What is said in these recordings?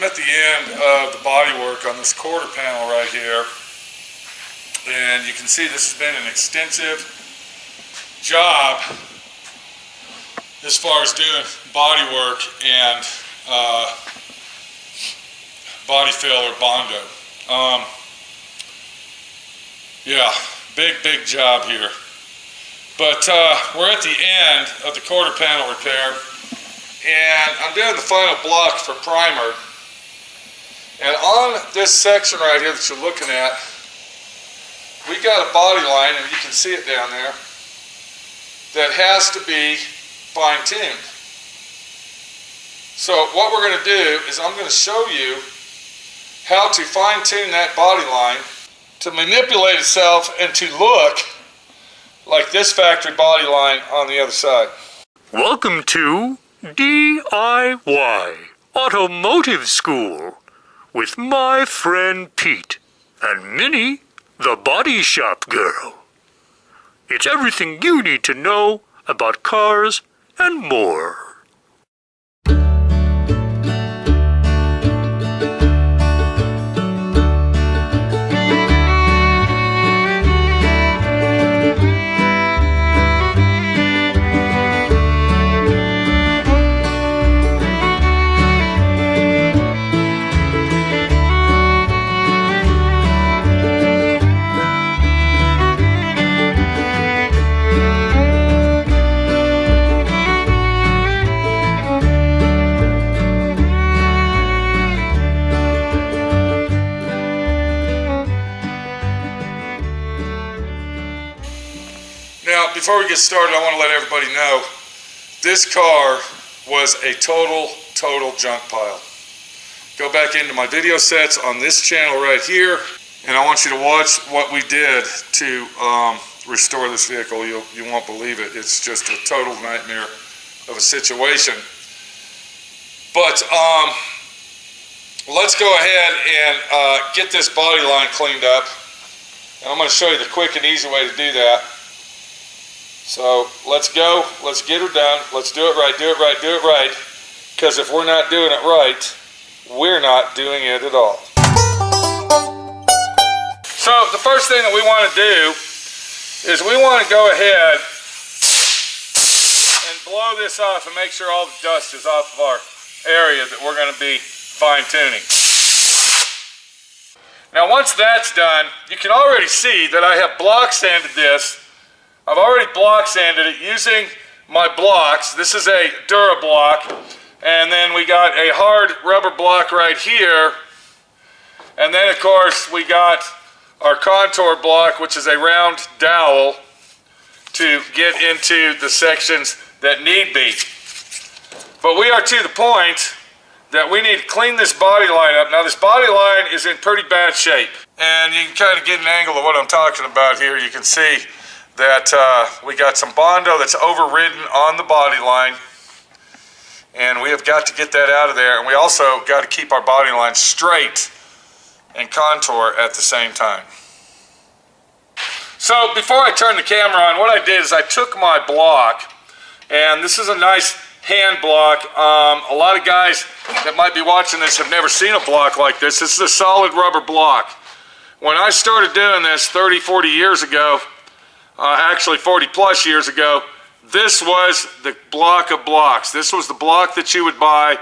at the end of the body work on this quarter panel right here, and you can see this has been an extensive job as far as doing body work and body fill or Bondo. Yeah, big job here. But we're at the end of the quarter panel repair, and I'm doing the final block for primer. And on this section right here that you're looking at, we got a body line, and you can see it down there, that has to be fine-tuned. So what we're going to do is I'm going to show you how to fine-tune that body line to manipulate itself and to look like this factory body line on the other side. Welcome to D.I.Y. Automotive School with my friend Pete and Minnie, the body shop girl. It's everything you need to know about cars and more. Now, before we get started, I want to let everybody know this car was a total junk pile. Go back into my video sets on this channel right here, and I want you to watch what we did to restore this vehicle. You won't believe it. It's just a total nightmare of a situation. But let's go ahead and get this body line cleaned up. And I'm going to show you the quick and easy way to do that. So let's go, let's get her done, let's do it right, because if we're not doing it right, we're not doing it at all. So the first thing that we want to do is we want to go ahead and blow this off and make sure all the dust is off of our area that we're going to be fine tuning. Now once that's done, you can already see that I have block sanded this. I've already block sanded it using my blocks. This is a Dura block, and then we got a hard rubber block right here, and then of course we got our contour block, which is a round dowel to get into the sections that need be. But we are to the point that we need to clean this body line up. Now this body line is in pretty bad shape, and you can kind of get an angle of what I'm talking about here. You can see that we got some Bondo that's overridden on the body line, and we have got to get that out of there, and we also got to keep our body line straight and contour at the same time. So before I turn the camera on, what I did is I took my block, and this is a nice hand block. A lot of guys that might be watching this have never seen a block like this. This is a solid rubber block. When I started doing this 30-40 years ago, actually 40 plus years ago, this was the block of blocks. This was the block that you would buy,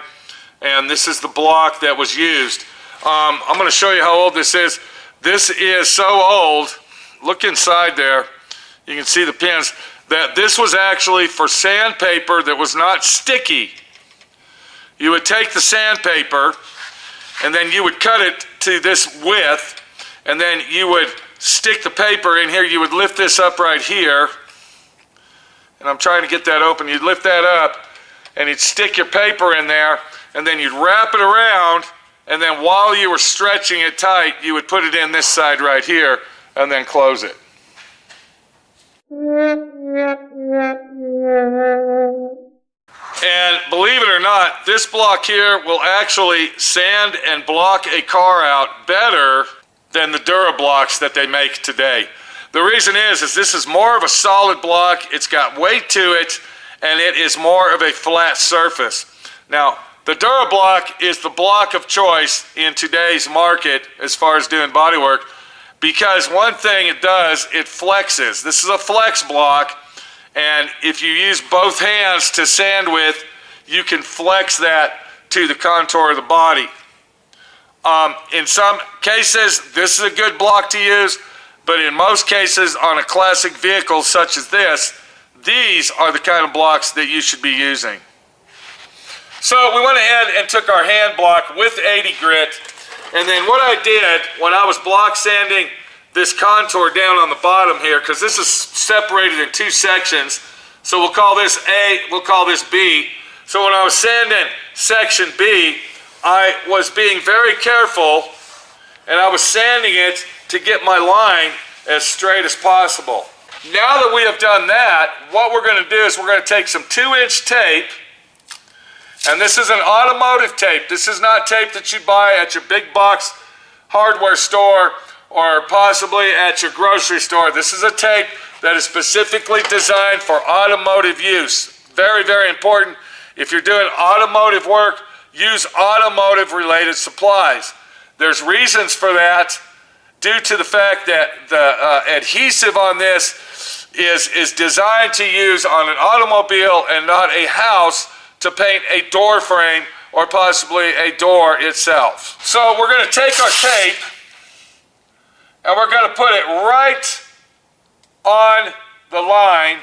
and this is the block that was used. I'm going to show you how old this is. This is so old, look inside there, you can see the pins, that this was actually for sandpaper that was not sticky. You would take the sandpaper, and then you would cut it to this width, and then you would stick the paper in here. You would lift this up right here, and I'm trying to get that open. You'd lift that up, and you'd stick your paper in there, and then you'd wrap it around, and then while you were stretching it tight, you would put it in this side right here, and then close it. And believe it or not, this block here will actually sand and block a car out better than the Dura blocks that they make today. The reason is this is more of a solid block, it's got weight to it, and it is more of a flat surface. Now, The DuraBlock is the block of choice in today's market as far as doing body work, because one thing it does, it flexes. This is a flex block, and if you use both hands to sand with, you can flex that to the contour of the body. In some cases, this is a good block to use, but in most cases on a classic vehicle such as this, these are the kind of blocks that you should be using. So we went ahead and took our hand block with 80 grit, and then what I did when I was block sanding this contour down on the bottom here, because this is separated in two sections, so we'll call this A, we'll call this B. So when I was sanding section B, I was being very careful, and I was sanding it to get my line as straight as possible. Now that we have done that, what we're going to do is we're going to take some 2-inch tape, and this is an automotive tape. This is not tape that you buy at your big box hardware store or possibly at your grocery store. This is a tape that is specifically designed for automotive use. Very, very important. If you're doing automotive work, use automotive related supplies. There's reasons for that due to the fact that the adhesive on this is designed to use on an automobile and not a house to paint a door frame or possibly a door itself. So we're going to take our tape and we're going to put it right on the line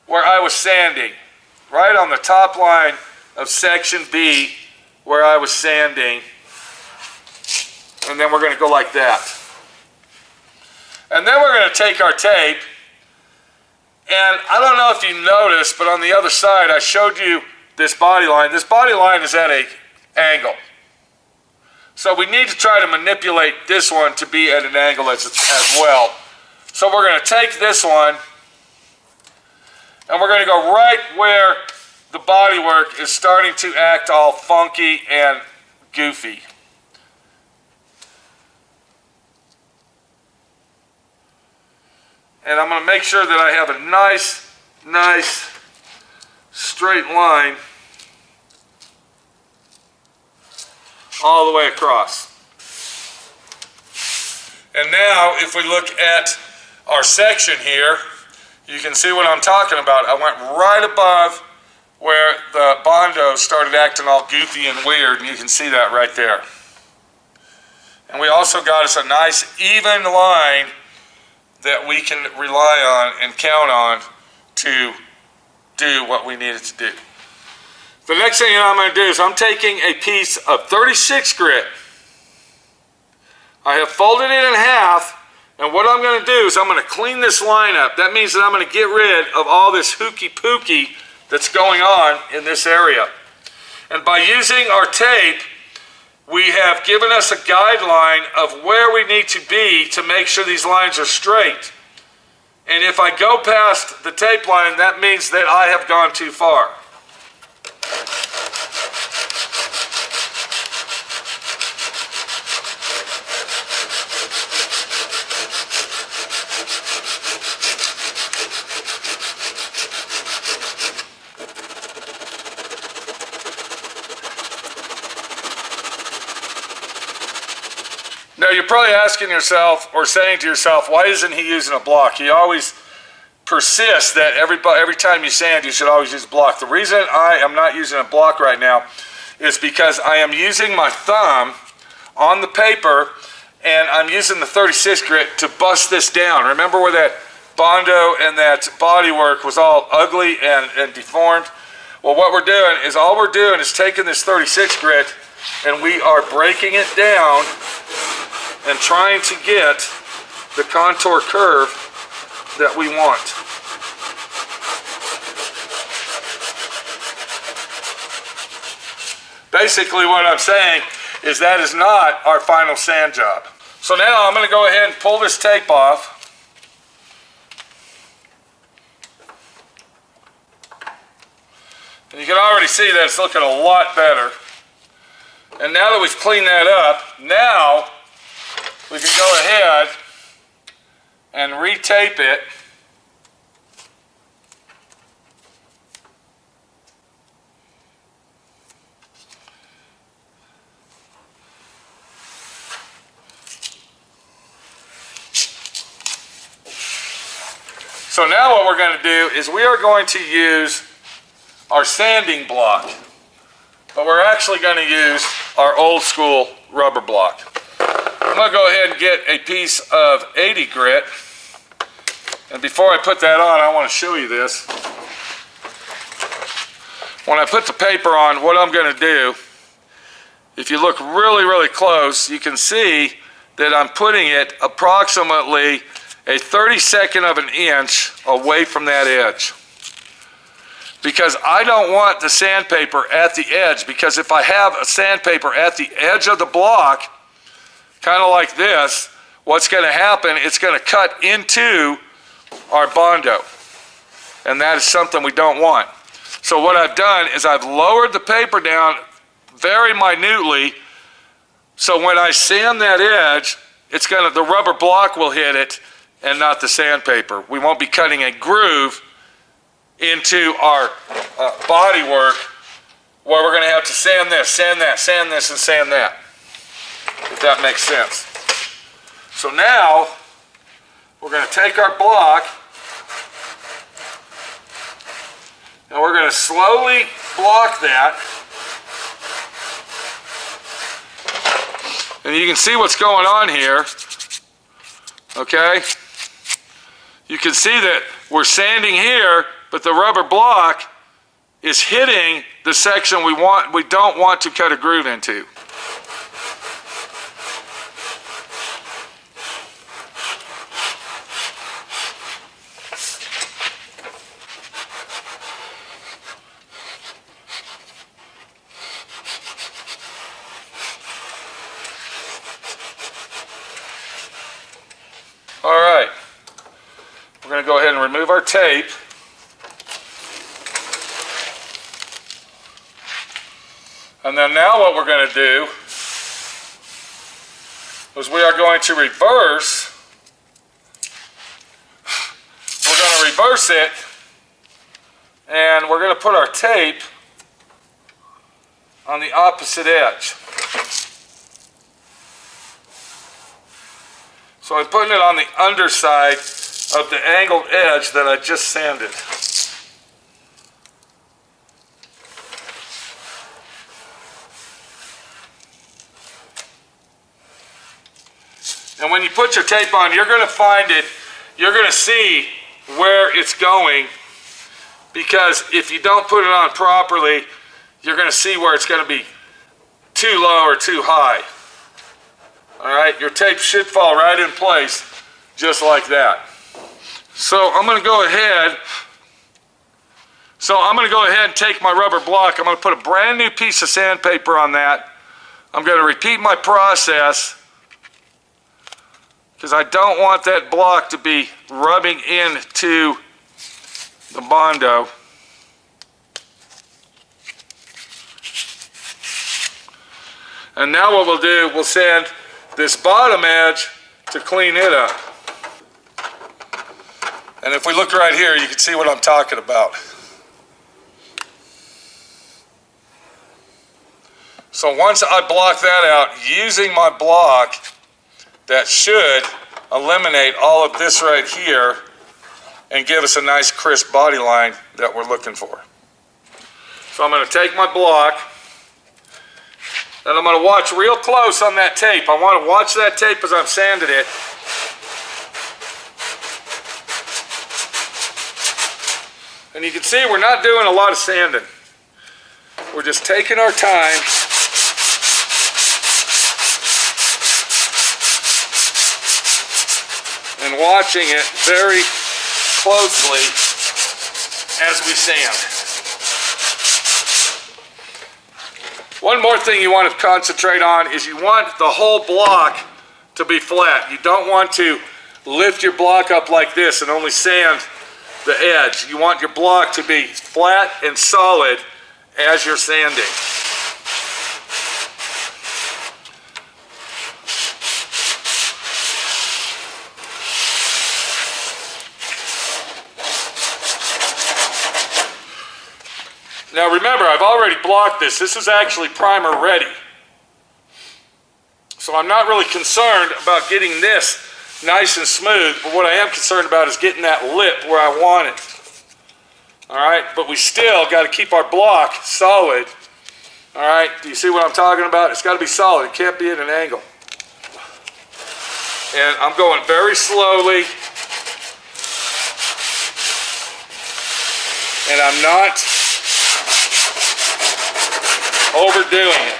where I was sanding, right on the top line of section B where I was sanding, and then we're going to go like that. And then we're going to take our tape, and I don't know if you noticed, but on the other side I showed you this body line. This body line is at an angle. So we need to try to manipulate this one to be at an angle as well. So we're going to take this one and we're going to go right where the bodywork is starting to act all funky and goofy. And I'm going to make sure that I have a nice straight line all the way across. And now if we look at our section here, you can see what I'm talking about. I went right above where the Bondo started acting all goofy and weird, and you can see that right there. And we also got us a nice even line that we can rely on and count on to do what we needed to do. The next thing I'm going to do is I'm taking a piece of 36 grit. I have folded it in half, and what I'm going to do is I'm going to clean this line up. That means that I'm going to get rid of all this hooky pooky that's going on in this area. And by using our tape, we have given us a guideline of where we need to be to make sure these lines are straight. And if I go past the tape line, that means that I have gone too far. Now you're probably asking yourself or saying to yourself, why isn't he using a block? He always persists that every time you sand, you should always use a block. The reason I am not using a block right now is because I am using my thumb on the paper and I'm using the 36 grit to bust this down. Remember where that Bondo and that bodywork was all ugly and deformed? Well, what we're doing is all we're doing is taking this 36 grit and we are breaking it down and trying to get the contour curve that we want. Basically what I'm saying is that is not our final sand job. So now I'm going to go ahead and pull this tape off. And you can already see that it's looking a lot better. And now that we've cleaned that up, now we can go ahead and retape it. So now what we're going to do is we are going to use our sanding block, but we're actually going to use our old school rubber block. I'm going to go ahead and get a piece of 80 grit, and before I put that on, I want to show you this. When I put the paper on, what I'm going to do, if you look really, really close, you can see that I'm putting it approximately a 32nd of an inch away from that edge. Because I don't want the sandpaper at the edge, because if I have a sandpaper at the edge of the block, kind of like this, what's going to happen, it's going to cut into our Bondo. And that is something we don't want. So what I've done is I've lowered the paper down very minutely, so when I sand that edge, the rubber block will hit it and not the sandpaper. We won't be cutting a groove into our body work where we're going to have to sand this, sand that, sand this, and sand that, if that makes sense. So now we're going to take our block and we're going to slowly block that. And you can see what's going on here, okay? You can see that we're sanding here, but the rubber block is hitting the section we don't want to cut a groove into. All right, we're going to go ahead and remove our tape. And then now what we're going to do is we are going to reverse. We're going to reverse it, and we're going to put our tape on the opposite edge. So I'm putting it on the underside of the angled edge that I just sanded. And when you put your tape on, you're going to find it, you're going to see where it's going, because if you don't put it on properly, you're going to see where it's going to be too low or too high. All right, your tape should fall right in place, just like that. So I'm going to go ahead. And take my rubber block. I'm going to put a brand new piece of sandpaper on that. I'm going to repeat my process, because I don't want that block to be rubbing into the Bondo. And now what we'll do, we'll sand this bottom edge to clean it up. And if we look right here, you can see what I'm talking about. So once I block that out, using my block, that should eliminate all of this right here and give us a nice crisp body line that we're looking for. So I'm going to take my block, and I'm going to watch real close on that tape. I want to watch that tape as I'm sanding it. And you can see we're not doing a lot of sanding. We're just taking our time and watching it very closely as we sand. One more thing you want to concentrate on is you want the whole block to be flat. You don't want to lift your block up like this and only sand the edge. You want your block to be flat and solid as you're sanding. Now remember, I've already blocked this. This is actually primer ready. So I'm not really concerned about getting this nice and smooth, but what I am concerned about is getting that lip where I want it. All right, but we still got to keep our block solid. All right, do you see what I'm talking about? It's got to be solid. It can't be at an angle. And I'm going very slowly. And I'm not overdoing it.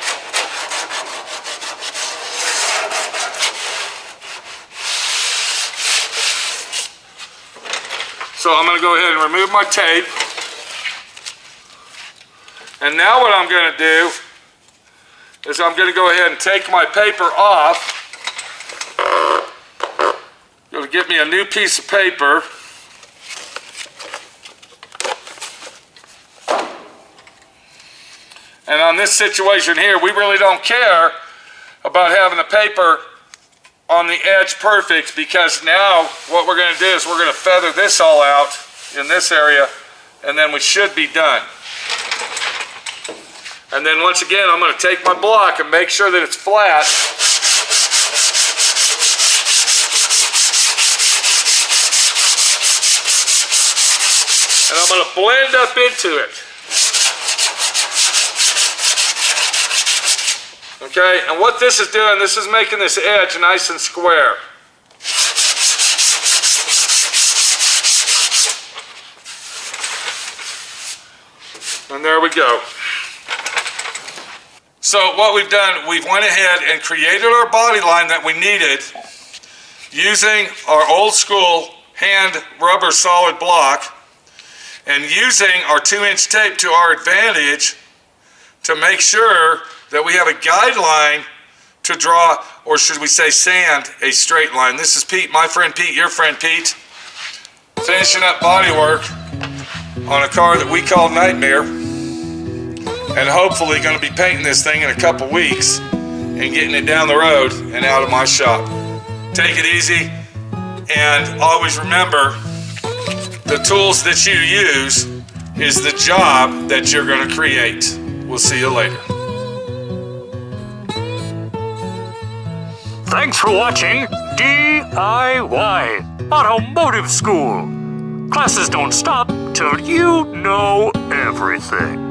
So I'm going to go ahead and remove my tape. And now what I'm going to do is I'm going to go ahead and take my paper off. Going to get me a new piece of paper. And on this situation here, we really don't care about having the paper on the edge perfect, because now what we're going to do is we're going to feather this all out in this area, and then we should be done. And then once again, I'm going to take my block and make sure that it's flat. And I'm going to blend up into it. Okay, and what this is doing, this is making this edge nice and square. And there we go. So what we've done, we've went ahead and created our body line that we needed using our old school hand rubber solid block and using our 2-inch tape to our advantage to make sure that we have a guideline to draw, or should we say sand, a straight line. This is Pete, my friend Pete, your friend Pete, finishing up body work on a car that we call Nightmare, and hopefully going to be painting this thing in a couple weeks and getting it down the road and out of my shop. Take it easy, and always remember, the tools that you use is the job that you're going to create. We'll see you later. Thanks for watching D.I.Y. Automotive School. Classes don't stop till you know everything.